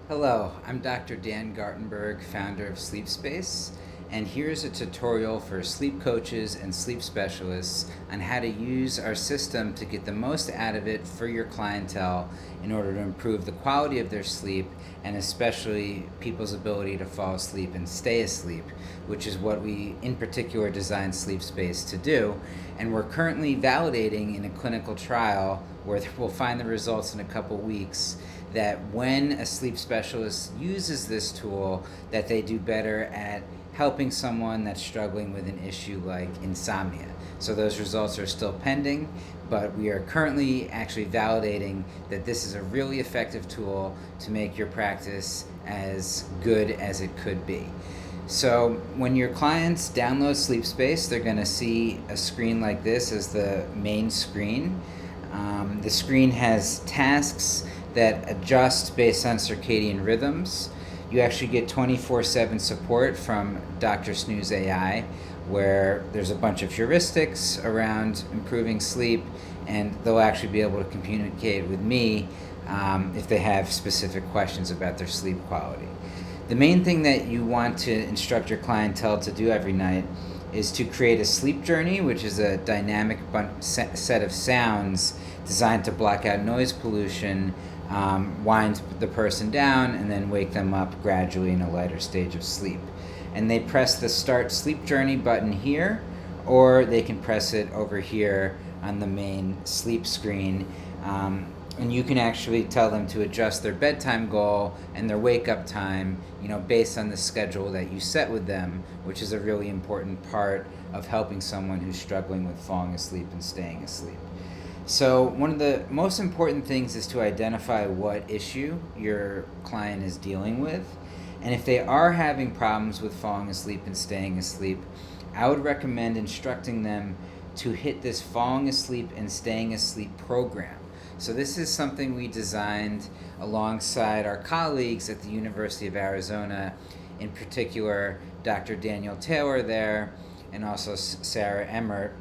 Hello, I'm Dr. Dan Gartenberg, founder of SleepSpace, and here's a tutorial for sleep coaches and sleep specialists on how to use our system to get the most out of it for your clientele in order to improve the quality of their sleep and especially people's ability to fall asleep and stay asleep, which is what we in particular designed SleepSpace to do. And we're currently validating in a clinical trial where we'll find the results in a couple weeks that when a sleep specialist uses this tool, that they do better at helping someone that's struggling with an issue like insomnia. So those results are still pending, but we are currently actually validating that this is a really effective tool to make your practice as good as it could be. So when your clients download SleepSpace, they're going to see a screen like this as the main screen. The screen has tasks that adjust based on circadian rhythms. You actually get 24/7 support from Dr. Snooze AI, where there's a bunch of heuristics around improving sleep, and they'll actually be able to communicate with me if they have specific questions about their sleep quality. The main thing that you want to instruct your clientele to do every night is to create a sleep journey, which is a dynamic set of sounds designed to block out noise pollution, wind the person down, and then wake them up gradually in a lighter stage of sleep. And they press the Start Sleep Journey button here, or they can press it over here on the main sleep screen. And you can actually tell them to adjust their bedtime goal and their wake-up time, based on the schedule that you set with them, which is a really important part of helping someone who's struggling with falling asleep and staying asleep. So one of the most important things is to identify what issue your client is dealing with. And if they are having problems with falling asleep and staying asleep, I would recommend instructing them to hit this falling asleep and staying asleep program. So this is something we designed alongside our colleagues at the University of Arizona, in particular Dr. Daniel Taylor there, and also Sarah Emmert.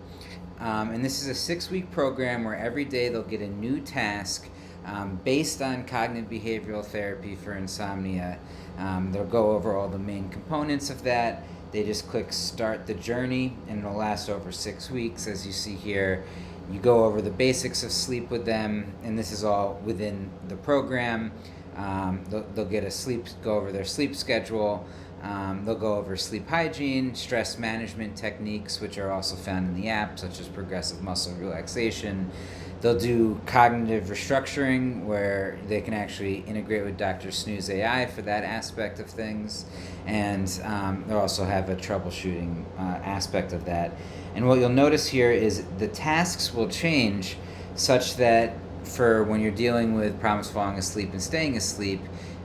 And this is a 6-week program where every day they'll get a new task based on cognitive behavioral therapy for insomnia. They'll go over all the main components of that. They just click Start the Journey, and it'll last over 6 weeks. As you see here, you go over the basics of sleep with them, and this is all within the program. They'll get go over their sleep schedule. They'll go over sleep hygiene, stress management techniques, which are also found in the app, such as progressive muscle relaxation. They'll do cognitive restructuring, where they can actually integrate with Dr. Snooze AI for that aspect of things. And they'll also have a troubleshooting aspect of that. And what you'll notice here is the tasks will change such that for when you're dealing with problems falling asleep and staying asleep,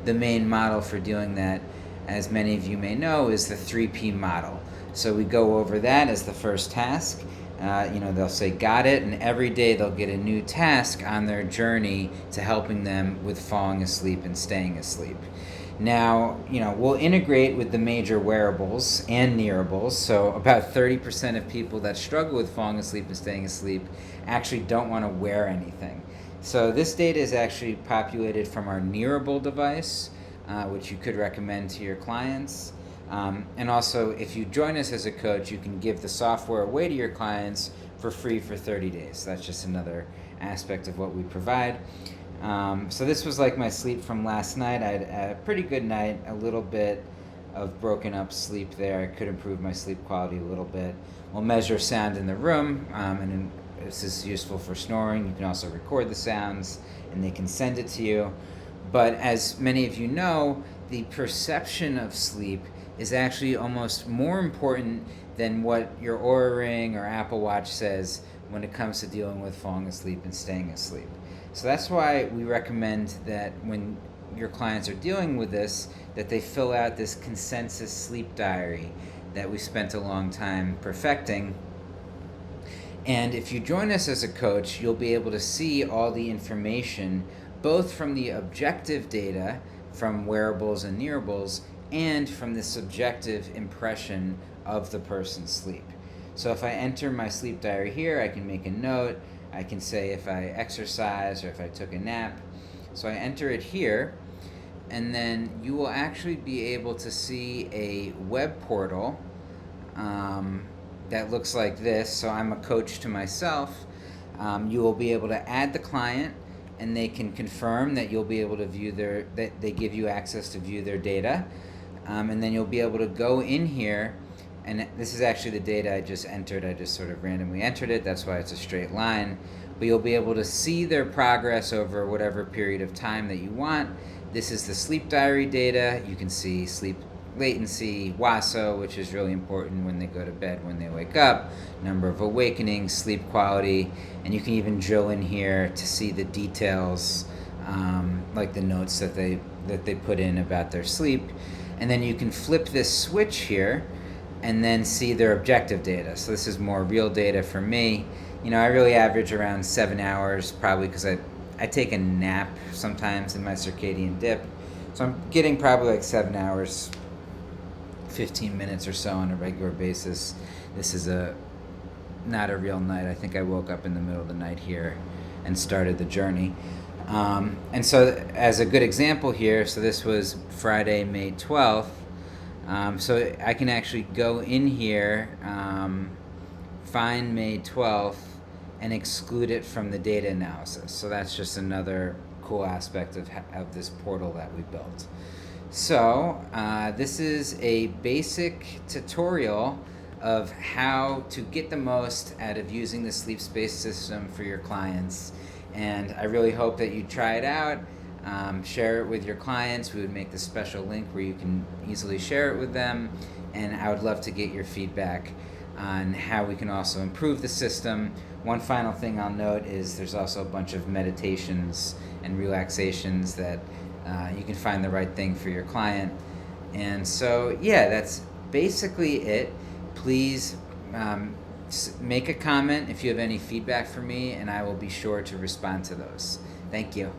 the main model for doing that, as many of you may know, is the 3P model. So we go over that as the first task. They'll say, got it, and every day they'll get a new task on their journey to helping them with falling asleep and staying asleep. Now, we'll integrate with the major wearables and nearables. So about 30% of people that struggle with falling asleep and staying asleep actually don't want to wear anything. So this data is actually populated from our nearable device, which you could recommend to your clients. And also, if you join us as a coach, you can give the software away to your clients for free for 30 days. That's just another aspect of what we provide. So this was like my sleep from last night. I had a pretty good night, a little bit of broken up sleep there. I could improve my sleep quality a little bit. We'll measure sound in the room, and this is useful for snoring. You can also record the sounds, and they can send it to you. But as many of you know, the perception of sleep is actually almost more important than what your Oura Ring or Apple Watch says when it comes to dealing with falling asleep and staying asleep. So that's why we recommend that when your clients are dealing with this, that they fill out this consensus sleep diary that we spent a long time perfecting. And if you join us as a coach, you'll be able to see all the information, both from the objective data from wearables and nearables, and from the subjective impression of the person's sleep. So if I enter my sleep diary here, I can make a note. I can say if I exercise or if I took a nap. So I enter it here, and then you will actually be able to see a web portal that looks like this. So I'm a coach to myself. You will be able to add the client, and they can confirm that you'll be able to view that they give you access to view their data. And then you'll be able to go in here, and this is actually the data I just entered. I just sort of randomly entered it. That's why it's a straight line. But you'll be able to see their progress over whatever period of time that you want. This is the sleep diary data. You can see sleep latency, WASO, which is really important when they go to bed, when they wake up, number of awakenings, sleep quality, and you can even drill in here to see the details, like the notes that they put in about their sleep. And then you can flip this switch here and then see their objective data. So this is more real data for me. I really average around 7 hours, probably because I take a nap sometimes in my circadian dip. So I'm getting probably like 7 hours, 15 minutes or so on a regular basis. This is not a real night. I think I woke up in the middle of the night here and started the journey. And so as a good example here, so this was Friday, May 12th. So I can actually go in here, find May 12th, and exclude it from the data analysis. So that's just another cool aspect of this portal that we built. So this is a basic tutorial of how to get the most out of using the SleepSpace system for your clients. And I really hope that you try it out, share it with your clients. We would make this special link where you can easily share it with them. And I would love to get your feedback on how we can also improve the system. One final thing I'll note is there's also a bunch of meditations and relaxations that you can find the right thing for your client. And so, yeah, that's basically it. Please make a comment if you have any feedback for me, and I will be sure to respond to those. Thank you.